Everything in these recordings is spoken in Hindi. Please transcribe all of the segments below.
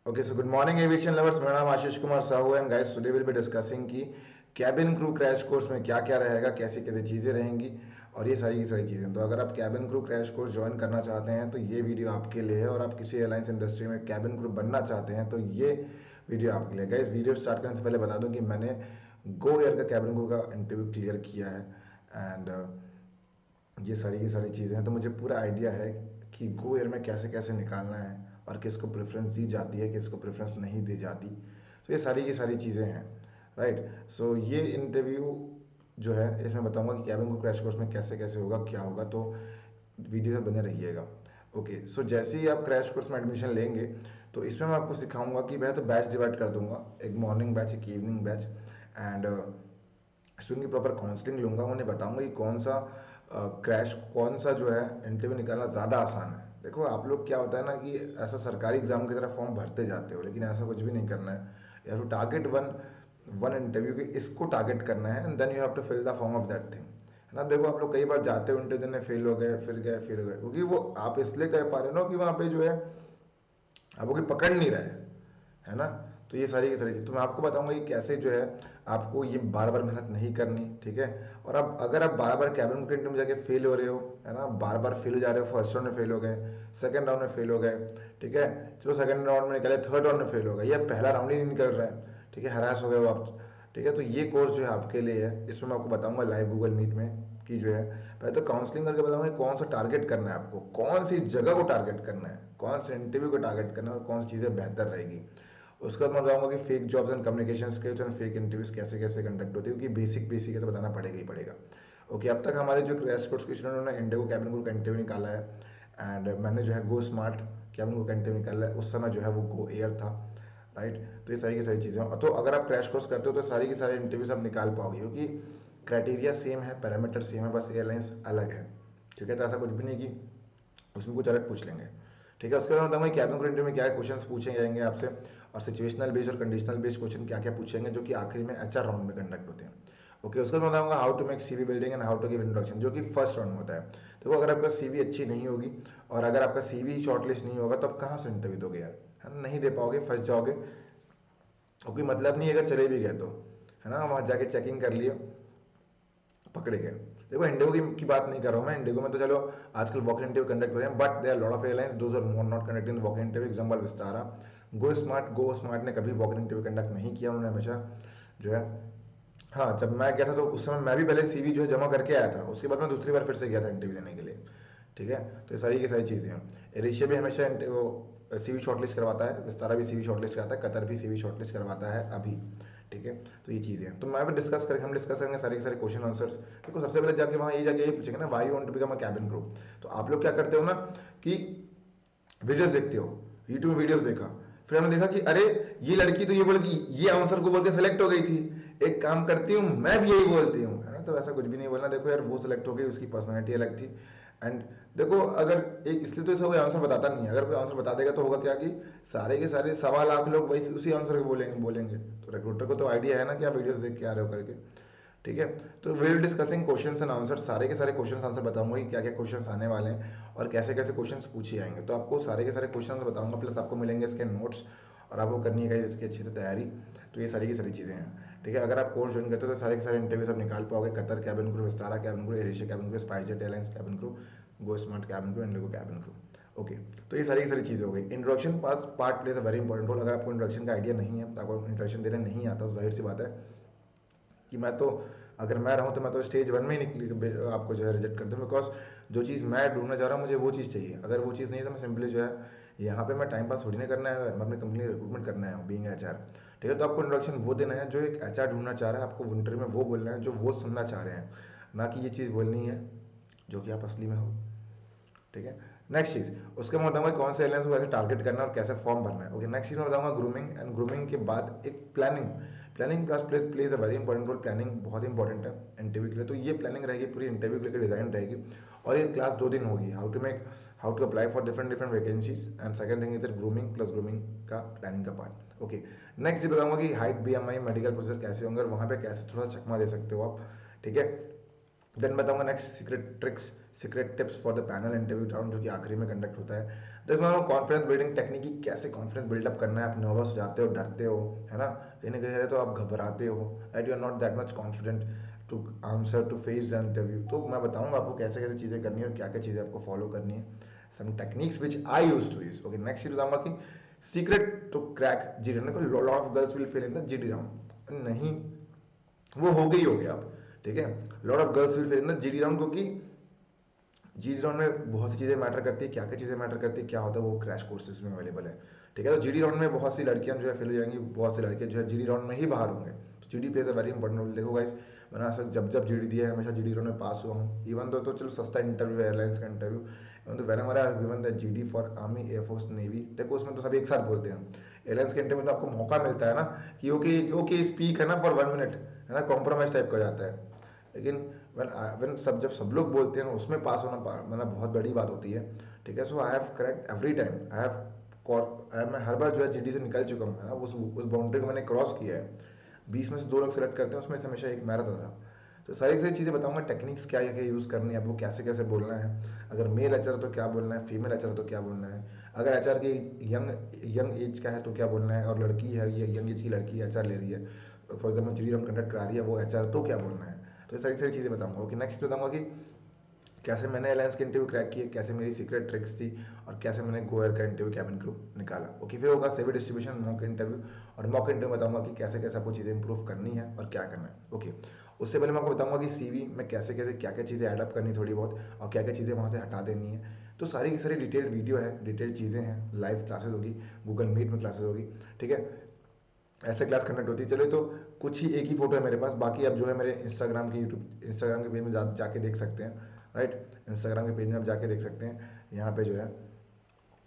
Okay, so good morning aviation lovers. मेरा नाम आशीष कुमार साहू है and guys today will be discussing की कैबिन क्रू क्रैश कोर्स में क्या क्या रहेगा, कैसी कैसी चीज़ें रहेंगी और ये सारी की सारी चीज़ें। तो अगर आप cabin crew crash course join करना चाहते हैं तो ये वीडियो आपके लिए है, और आप किसी एयरलाइंस इंडस्ट्री में कैबिन क्रू बनना चाहते हैं तो ये वीडियो आपके लिए। गाइस वीडियो स्टार्ट करने से पहले बता दूँ कि मैंने गो एयर का कैबिन क्रू का इंटरव्यू क्लियर किया है एंड ये सारी की सारी चीज़ें हैं, तो मुझे पूरा आइडिया है कि गो एयर में कैसे कैसे निकालना है और किसको प्रेफरेंस दी जाती है, किसको प्रेफरेंस नहीं दी जाती। तो ये सारी की सारी चीज़ें हैं, राइट। सो ये इंटरव्यू जो है इसमें बताऊंगा कि कैबिन को क्रैश कोर्स में कैसे कैसे होगा, क्या होगा, तो वीडियो से बने रहिएगा। ओके, सो जैसे ही आप क्रैश कोर्स में एडमिशन लेंगे तो इसमें मैं आपको सिखाऊंगा कि मैं तो बैच डिवाइड कर दूंगा, एक मॉर्निंग बैच, एक इवनिंग बैच एंड स्टूडेंट की प्रॉपर काउंसलिंग लूँगा। उन्हें बताऊँगा कि कौन सा क्रैश, कौन सा जो है इंटरव्यू निकालना ज़्यादा आसान है। देखो आप लोग क्या होता है ना कि ऐसा सरकारी एग्जाम की तरह फॉर्म भरते जाते हो, लेकिन ऐसा कुछ भी नहीं करना है। You have to target one one interview की, इसको टारगेट करना है and then you have to fill the form of that thing, है ना। देखो आप लोग कई बार जाते हो इंटरव्यू देने, फेल हो गए, फिर गए, फिर गए, क्योंकि वो आप इसलिए कर पा रहे हो ना कि वहाँ पे जो है आपको कोई पकड़ नहीं रहा है ना। तो ये सारी की सारी चीज़ तो मैं आपको बताऊंगा कि कैसे जो है आपको ये बार बार मेहनत नहीं करनी, ठीक है। और अब अगर आप बार बार कैबिन क्रू इंटरव्यू में जाके फेल हो रहे हो, है ना, बार बार फेल हो जा रहे हो, फर्स्ट राउंड में फेल हो गए, सेकंड राउंड में फेल हो गए, ठीक है, चलो सेकंड राउंड में निकले, थर्ड राउंड में फेल हो गए, या पहला राउंड ही नहीं निकल रहा है, ठीक है, हरास हो गए हो आप, ठीक है। तो ये कोर्स जो है आपके लिए है। इसमें मैं आपको बताऊंगा लाइव गूगल मीट में कि जो है पहले तो काउंसलिंग करके बताऊंगा कौन सा टारगेट करना है आपको, कौन सी जगह को टारगेट करना है, कौन से इंटरव्यू को टारगेट करना है और कौन सी चीज़ें बेहतर रहेगी। उसके बाद मैं बताऊंगा कि fake jobs and communication skills and fake interviews कैसे कैसे कंडक्ट होती है, क्योंकि बेसिक बेसिक है तो बताना पड़ेगा ही पड़ेगा। ओके, अब तक हमारे जो क्रैश कोर्स के स्टूडेंट ने इंडिगो कैबिन क्रू का इंटरव्यू निकाला है एंड मैंने जो है गो स्मार्ट कैबिन क्रू का इंटरव्यू निकाला है, उस समय जो है वो गो एयर था, राइट। तो ये सारी की सारी चीज़ें हैं। तो अगर आप क्रैश कोर्स करते हो तो सारी की सारी इंटरव्यूज आप निकाल पाओगे, क्योंकि क्राइटेरिया सेम है, पैरामीटर सेम है, बस एयरलाइंस अलग है, ठीक है। तो ऐसा कुछ भी नहीं कि उसमें कुछ अलग पूछ लेंगे, ठीक है। उसके बाद बताऊंगा कैबिन क्रू इंटरव्यू में क्या क्वेश्चंस पूछे जाएंगे आपसे, और सिचुएशनल बेस्ड और कंडीशनल बेस्ड क्वेश्चन क्या क्या पूछेंगे, जो कि आखिरी में एचआर राउंड में कंडक्ट होते हैं। ओके, उसके बाद बताऊंगा how to make CV building and how to give introduction, जो कि फर्स्ट राउंड में होता है। देखो अगर आपका सीवी अच्छी नहीं होगी और अगर आपका सीवी शॉर्टलिस्ट नहीं होगा तो आप कहाँ से इंटरव्यू दोगे यार, है ना, नहीं दे पाओगे, फंस जाओगे। और कोई मतलब नहीं अगर चले भी गए तो, है ना, वहाँ जाके चेकिंग कर लियो, पकड़े गए। देखो इंडिगो की बात नहीं कर रहा हूँ मैं, इंडिगो में तो चलो आजकल वॉक इंटरव्यू कंडक्ट हो रहे हैं, but there are lot of airlines those are not conducting walk interview. Example Vistara, Go Smart ने कभी वॉक इंटरव्यू कंडक्ट नहीं किया, उन्होंने हमेशा जो है, हाँ जब मैं गया था तो उस समय मैं भी पहले सीवी जो है जमा करके आया था, उसके बाद मैं दूसरी बार फिर से गया था इंटरव्यू देने के लिए, ठीक है। तो ये सारी की सारी चीज़ें हैं। एशिया भी हमेशा सीवी शॉर्टलिस्ट करवाता है, विस्तारा भी सीवी शॉर्टलिस्ट करवाता है, कतर भी सीवी शॉर्टलिस्ट करवाता है अभी, ठीक है। तो ये चीज़ें हैं, तो मैं भी डिस्कस करेंगे, हम डिस्कस करेंगे सारे के सारे क्वेश्चन आंसर्स। देखो सबसे पहले जाके वहाँ यही पूछेंगे ना, why you want to become a cabin crew. तो आप लोग क्या करते हो ना कि वीडियोस देखते हो, यूट्यूब में वीडियोस देखा, फिर हमने देखा कि अरे ये लड़की तो ये बोल कि ये आंसर को बोल के सेलेक्ट हो गई थी, एक काम करती हूँ मैं भी यही बोलती हूँ, है ना। तो ऐसा कुछ भी नहीं बोलना। देखो यार वो सेलेक्ट हो गई, उसकी पर्सनैलिटी अलग थी एंड देखो अगर एक इसलिए तो इसका कोई आंसर बताता नहीं है, अगर कोई आंसर बता देगा तो होगा क्या कि सारे के सारे 1.25 लाख लोग वही उसी आंसर को बोलेंगे। तो रिक्रूटर को तो आइडिया है ना कि आप वीडियोस देख के आ रहे हो करके, ठीक है। तो will discussing questions and answer, सारे के सारे क्वेश्चंस आंसर बताऊंगा कि क्या क्या क्वेश्चंस आने वाले हैं और कैसे कैसे क्वेश्चंस पूछे जाएंगे। तो आपको सारे के सारे क्वेश्चंस बताऊंगा, प्लस आपको मिलेंगे इसके नोट्स और आपको करनी है इसकी अच्छी से तैयारी। तो ये सारी की सारी चीज़ें हैं, ठीक है। अगर आप कोर्स ज्वाइन करते हो तो सारे के सारे इंटरव्यूज आप निकाल पाओगे, Qatar cabin crew, Vistara cabin crew, Asia cabin crew, SpiceJet airlines cabin crew, go smart cabin crew, IndiGo cabin crew. Okay, तो ये सारी की सारी चीज़ें हो गई। Introduction part plays a very important role. अगर आपको इंट्रोडक्शन का आइडिया नहीं है, तो आपको इंट्रोडक्शन देने नहीं आता, तो जाहिर सी बात है कि मैं तो, अगर मैं रहूँ तो मैं तो स्टेज वन में ही निकली आपको जो है रिजेक्ट कर दूँ, बिकॉज जो चीज़ मैं ढूंढना चाह रहा हूँ मुझे वो चीज़ चाहिए। अगर वो चीज़ नहीं है तो मैं सिंपली जो है यहाँ पे मैं टाइम पास थोड़ी नहीं करना है, मैं अपनी कंपनी रिक्रूटमेंट करना है, बीइंग एचआर, ठीक है। तो आपको इंट्रोडक्शन वो देना है जो एक एचआर ढूंढना चाह रहा है, आपको इंटरव्यू में वो बोलना है जो वो सुनना चाह रहे हैं, ना कि ये चीज़ बोलनी है जो कि आप असली में हो, ठीक है। नेक्स्ट चीज़, उसके मैं बताऊंगा कौन से एयरलाइंस को कैसे टारगेट करना है और कैसे फॉर्म भरना है। ओके, नेक्स्ट चीज़ मैं बताऊंगा ग्रूमिंग, एंड ग्रूमिंग के बाद एक planning. Planning plays a very important role. Planning बहुत इंपॉर्टेंट है इंटरव्यू के लिए। तो ये प्लानिंग रहेगी पूरी इंटरव्यू के लिए डिजाइन रहेगी, और ये क्लास 2 दिन होगी, how to apply for different different vacancies, and second thing is grooming plus grooming का प्लानिंग का पार्ट। ओके, नेक्स्ट ये बताऊंगा कि हाइट, बीएमआई, मेडिकल प्रोसीजर कैसे होंगे और वहाँ पे कैसे थोड़ा चकमा दे सकते हो आप, ठीक है। देन बताऊंगा next secret tricks, secret tips for the panel interview round जो कि आखिरी में कंडक्ट होता है। दिस मैं कॉन्फिडेंस बिल्डिंग टेक्निक की कैसे कॉन्फिडेंस बिल्डअप करना है। आप नर्वस हो जाते हो, डरते हो, है ना, कहीं ना कहीं तो आप घबराते हो, right, you are not that much confident to answer to face the interview. तो मैं बताऊंगा आपको कैसे कैसे चीज़ें करनी है और क्या क्या चीज़ें आपको फॉलो करनी है, some techniques which I use to use. Okay, next चीज बताऊंगा कि secret to crack GD round. Lot of girls will fail in the GD round, नहीं वो हो गई हो गया आप, ठीक है। Lot of girls will fail in the GD round, क्योंकि जीडी राउंड में बहुत सी चीज़ें मैटर करती है। क्या क्या चीज़ें मैटर करती है, क्या होता है, वो क्रैश कोर्सेज में अवेलेबल है, ठीक है। तो जीडी राउंड में बहुत सी लड़कियां जो है फेल हो जाएंगी, बहुत सी लड़के जो है जीडी राउंड में ही बाहर होंगे। तो GD plays a very important role. देखो गाइस, मैंने आज तक जब जब जीडी दिया है हमेशा जीडी राउंड में पास हुआ हूँ। इवन तो चलो सस्ता इंटरव्यू है, एयरलाइंस का इंटरव्यू, इवन तो वेन हमारा given the GD for army, air force, navy, देखो उसमें तो सभी एक साथ बोलते हैं। एयरलाइंस के इंटरव्यू में तो आपको मौका मिलता है ना कि ओके ओके स्पीक, है ना, फॉर 1 मिनट, है ना, कॉम्प्रोमाइज टाइप का हो जाता है। लेकिन when जब सब लोग बोलते हैं उसमें पास होना मतलब बहुत बड़ी बात होती है, ठीक है। So I have correct every time, I have मैं हर बार जो है जीडी से निकल चुका हूँ, है ना, उस बाउंड्री को मैंने क्रॉस किया है। 20 में से 2 लोग सेलेक्ट करते हैं, उसमें से हमेशा एक मेरा था। तो सारी सारी चीज़ें बताऊंगा, टेक्निक्स क्या क्या यूज़ करनी है आपको, कैसे कैसे बोलना है। अगर मेल एचआर तो क्या बोलना है, फीमेल एचआर तो क्या बोलना है, अगर एचआर की यंग एज का है तो क्या बोलना है, और लड़की है, ये यंग एज की लड़की एचआर ले रही है, for example GD round conduct करा रही है वो एचआर, तो क्या बोलना है। तो ये सारी सारी चीज़ें बताऊंगा। ओके, नेक्स्ट बताऊंगा कि कैसे मैंने एलायंस के इंटरव्यू क्रैक किए, कैसे मेरी सीक्रेट ट्रिक्स थी, और कैसे मैंने गोयर का इंटरव्यू कैबिन क्रू निकाला। ओके, फिर होगा सेवी डिस्ट्रीब्यूशन, मॉक इंटरव्यू, और मॉक इंटरव्यू बताऊंगा कि कैसे कैसे आपको चीज़ें इंप्रूव करनी है और क्या करना है। ओके, उससे पहले मैं आपको बताऊंगा कि सीवी में कैसे कैसे क्या क्या चीज़ें एडअप करनी थोड़ी बहुत, और क्या क्या चीज़ें वहाँ से हटा देनी है। तो सारी की सारी डिटेल्ड वीडियो है, डिटेल्ड चीज़ें हैं, लाइव क्लासेस होगी, गूगल मीट में क्लासेस होगी, ठीक है, ऐसे क्लास कंडक्ट होती है। चलो तो कुछ ही एक ही फोटो है मेरे पास, बाकी अब जो है मेरे इंस्टाग्राम के इंस्टाग्राम के पेज में जाके देख सकते हैं, राइट। इंस्टाग्राम के पेज में आप जाके देख सकते हैं, यहाँ पे जो है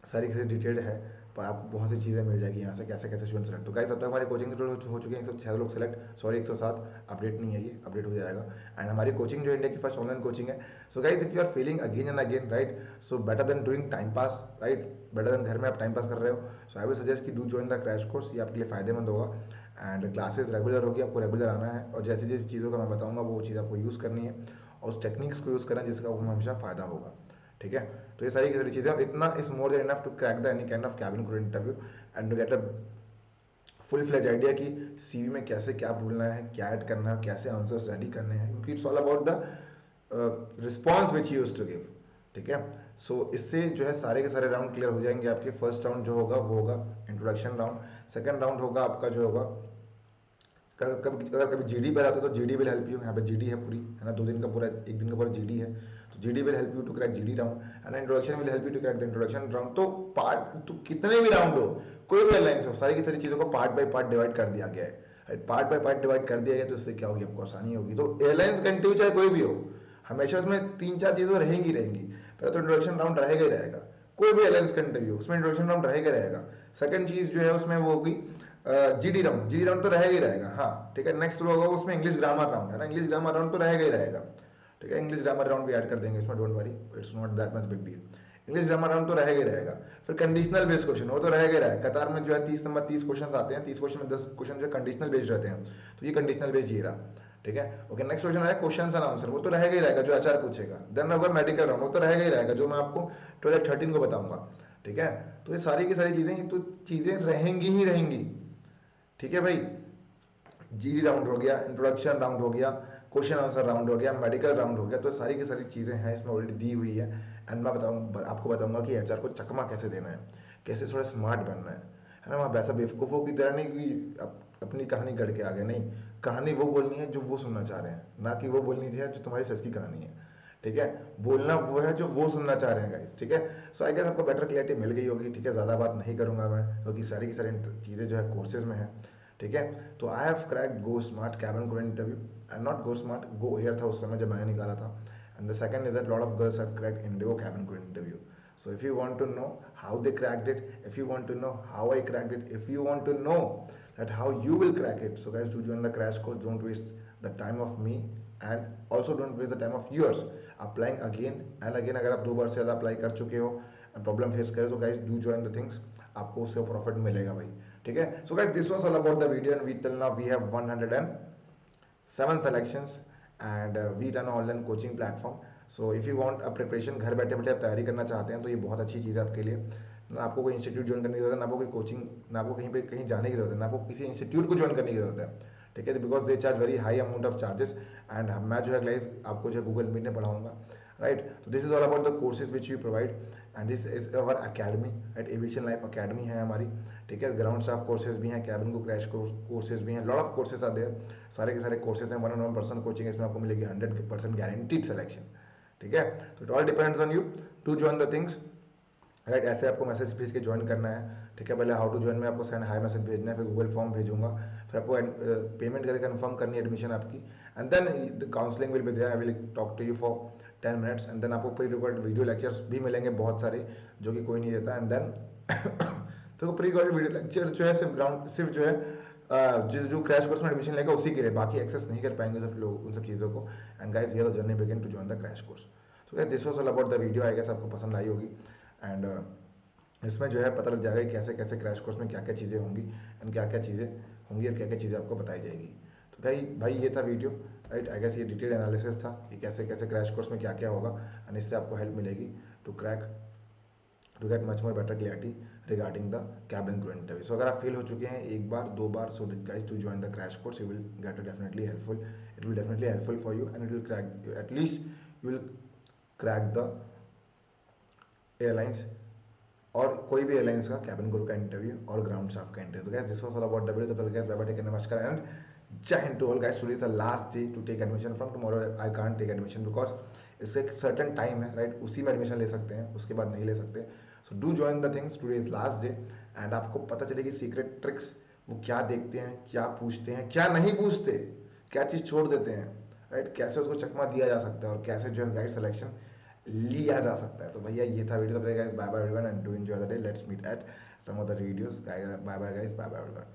सारी की सारी डिटेल्ड है, पर आपको बहुत सी चीज़ें मिल जाएगी यहाँ से, कैसे कैसे स्टूडेंट सेलेक्ट। तो गाइस अब तक हमारी कोचिंग हो चुके हैं 106 लोग सेलेक्ट, सॉरी 107, अपडेट नहीं है, ये अपडेट हो जाएगा। एंड हमारी कोचिंग जो इंडिया की फर्स्ट ऑनलाइन कोचिंग है। So guys if you are feeling again and again, right, so better than doing time pass, right, better than घर में आप टाइम पास कर रहे हो, सो आई विल सजेस्ट कि do join the crash course, ये आपके लिए फायदेमंद होगा। एंड क्लासेस रेगुलर होगी, आपको रेगुलर आना है, और जैसी जैसी चीज़ों का मैं बताऊंगा वो चीज़ आपको यूज़ करनी है, और उस टेक्निक्स को यूज़ करना जिसका आपको हमेशा फ़ायदा होगा, ठीक है। तो ये सारी की सारी चीज़ें, इतना is more than enough to crack the any kind of cabin crew interview and to get a full fledge idea कि सीवी में कैसे क्या बोलना है, क्या ऐड करना है, कैसे आंसर्स रेडी करने हैं, क्योंकि it's all about the response which use to give, ठीक है। सो इससे जो है सारे के सारे राउंड क्लियर हो जाएंगे आपके। फर्स्ट राउंड जो होगा वो होगा इंट्रोडक्शन राउंड, सेकंड राउंड होगा आपका जो होगा, अगर कभी जीडी पर आते हो तो जीडी विल हेल्प यू, यहाँ पे जीडी है पूरी, है ना, 2 दिन का पूरा, 1 दिन का पूरा जीडी है, तो GD will help you to crack GD round, and introduction will help you to crack the introduction round. तो पार्ट तो कितने भी राउंड हो, कोई भी एयरलाइंस हो, सारी की सारी चीज़ों को पार्ट बाय पार्ट डिवाइड कर दिया गया है, पार्ट बाय पार्ट डिवाइड कर दिया गया, तो इससे क्या होगी, आपको आसानी होगी। तो एयरलाइंस का इंटरव्यू चाहे कोई भी हो, हमेशा उसमें 3-4 चीज़ें रहेंगी रहेंगी। पहले तो इंट्रोडक्शन राउंड रहेगा ही रहेगा, कोई भी एयरलाइंस का इंटरव्यू उसमें इंट्रोडक्शन राउंड रहेगा रहेगा। सेकंड चीज़ जो है उसमें वो होगी जीडी राउंड तो रहेगा ही रहेगा, हाँ, ठीक है। नेक्स्ट होगा उसमें इंग्लिश ग्रामर राउंड, है ना, इंग्लिश ग्रामर राउंड तो रहेगा ही रहेगा, ठीक है। इंग्लिश ग्रामर राउंड भी ऐड कर देंगे इसमें, don't worry, it's not that much big deal. English grammar round तो रहेगा ही रहेगा। फिर कंडीशनल बेस्ड क्वेश्चन, वो तो रहेगा ही रहेगा। कतार में जो है 30 क्वेश्चन आते हैं, 30 क्वेश्चन में 10 क्वेश्चन जो कंडीशनल बेस्ड रहते हैं, तो ये कंडीशनल बेस्ड ये रहा, ठीक है। ओके, नेक्स्ट क्वेश्चन है क्वेश्चन एंड आंसर, वो तो रहेगा ही रहेगा जो एचआर पूछेगा। देन होगा मेडिकल राउंड, वो तो रहेगा ही रहेगा जो मैं आपको 12-13 को बताऊंगा, ठीक है। तो ये सारी की सारी चीजें, तो चीजें रहेंगी ही रहेंगी, ठीक है भाई। जीडी राउंड हो गया, इंट्रोडक्शन राउंड हो गया, क्वेश्चन आंसर राउंड हो गया, मेडिकल राउंड हो गया, तो सारी की सारी चीज़ें हैं इसमें ऑलरेडी दी हुई है। एंड मैं आपको बताऊंगा कि एचआर को चकमा कैसे देना है, कैसे थोड़ा स्मार्ट बनना है ना, वहाँ वैसा बेवकूफ़ों की तरह नहीं कि अपनी कहानी गढ़ के आ गए, नहीं, कहानी वो बोलनी है जो वो सुनना चाह रहे हैं, ना कि वो बोलनी है जो तुम्हारी सच की कहानी है, ठीक है। बोलना वो है जो वो सुनना चाह रहे हैं गाइस, ठीक है। सो आई गेस आपको बेटर क्लियरिटी मिल गई होगी, ठीक है। ज़्यादा बात नहीं करूंगा मैं, क्योंकि सारी की सारी चीज़ें जो है कोर्सेज में है, ठीक है। तो I have cracked go smart cabin crew interview, and not go smart, Go Air था उस समय जब मैंने निकाला था। And the second is that lot of girls have cracked Indigo cabin crew interview. So if you want to know how they cracked it, if you want to know how I cracked it, if you want to know that how you will crack it, so guys do join the crash course. Don't waste the time of me and also don't waste the time of yours applying again and again. अगर आप 2 बार से ज़्यादा अप्लाई कर चुके हो and प्रॉब्लम फेस करें तो guys do join the things, आपको उससे प्रॉफिट मिलेगा भाई, ठीक है। So guys this was all about the video and we till now we have 107 selections and we run an online coaching platform. So if you want a preparation, घर बैठे बैठे आप तैयारी करना चाहते हैं तो ये बहुत अच्छी चीज़ है आपके लिए। ना आपको कोई इंस्टीट्यूट ज्वाइन करने की जरूरत है, ना आपको कोई कोचिंग, ना आपको कहीं पे कहीं जाने की जरूरत है, ना आपको किसी इंस्टीट्यूट को ज्वाइन करने की जरूरत है, ठीक है, because they charge very high amount of charges. And मैं जो है गाइस आपको जो है गूगल मीट में पढ़ाऊंगा, राइट। तो this is all about the courses which you provide, and this is our academy, right. Aviation life academy है हमारी, ठीक है। ग्राउंड स्टाफ कोर्सेज भी हैं, कैबिन क्रू क्रैश कोर्सेज भी हैं, lot of courses are there. सारे के सारे कोर्सेज हैं, 1-on-1 पर्सन कोचिंग इसमें आपको मिलेगी, 100% गारंटीड सिलेक्शन, ठीक है। तो it all depends on you to join the things, right. ऐसे आपको मैसेज भेज के ज्वाइन करना है, ठीक है। पहले हाउ टू ज्वाइन में आपको सेंड हाई मैसेज भेजना है, फिर गूगल फॉर्म भेजूंगा, फिर आपको पेमेंट करके कंफर्म करनी है एडमिशन आपकी, and then the counselling will be there, I will talk to you for 10 minutes, and then आपको प्री रिकॉर्ड वीडियो लेक्चर्स भी मिलेंगे बहुत सारे, जो कि कोई नहीं देता। एंड देन तो प्री रिकॉर्ड वीडियो लेक्चर जो है सिर्फ जो है जो क्रैश कोर्स में एडमिशन लेगा उसी के लिए, बाकी एक्सेस नहीं कर पाएंगे सब लोग उन सब चीज़ों को। And guys here the journey begin to join the crash course. So guys this was all about the video, I guess आपको पसंद आई होगी। एंड इसमें जो है पता लग जाएगा कि कैसे कैसे क्रैश कोर्स में क्या क्या चीज़ें होंगी, एंड क्या क्या चीज़ें होंगी और क्या क्या चीज़ें आपको बताई जाएगी। तो भाई ये था वीडियो, राइट। आई गेस ये डिटेल एनालिसिस था कि कैसे कैसे क्रैश कोर्स में क्या क्या होगा, एंड इससे आपको हेल्प मिलेगी to get much more better clarity regarding the cabin crew interview. So अगर आप फेल हो चुके हैं एक बार 2 बार, so guys to join the crash course, you will get definitely helpful, it will definitely helpful for you, and it will crack, at least you will crack the airlines और कोई भी एयरलाइंस का कैबिन क्रू का इंटरव्यू और ग्राउंड स्टाफ का इंटरव्यू। तो guys this was all about the video. तो guys bye bye, take care, नमस्कार and Jai Hind to all guys. Today is the last day to take admission, from tomorrow I can't take admission because इससे एक सर्टन टाइम है, राइट। उसी में एडमिशन ले सकते हैं, उसके बाद नहीं ले सकते। So do join the things, today is last day, and आपको पता चलेगी सीक्रेट ट्रिक्स, वो क्या देखते हैं, क्या पूछते हैं, क्या नहीं पूछते, क्या चीज़ छोड़ देते हैं, राइट। कैसे उसको चकमा दिया जा सकता है और कैसे जो है गाइड सिलेक्शन लिया जा सकता है। तो भैया ये था वीडियो। तो guys bye bye everyone and do enjoy the day, let's meet at some other videos. Bye bye guys, bye bye everyone.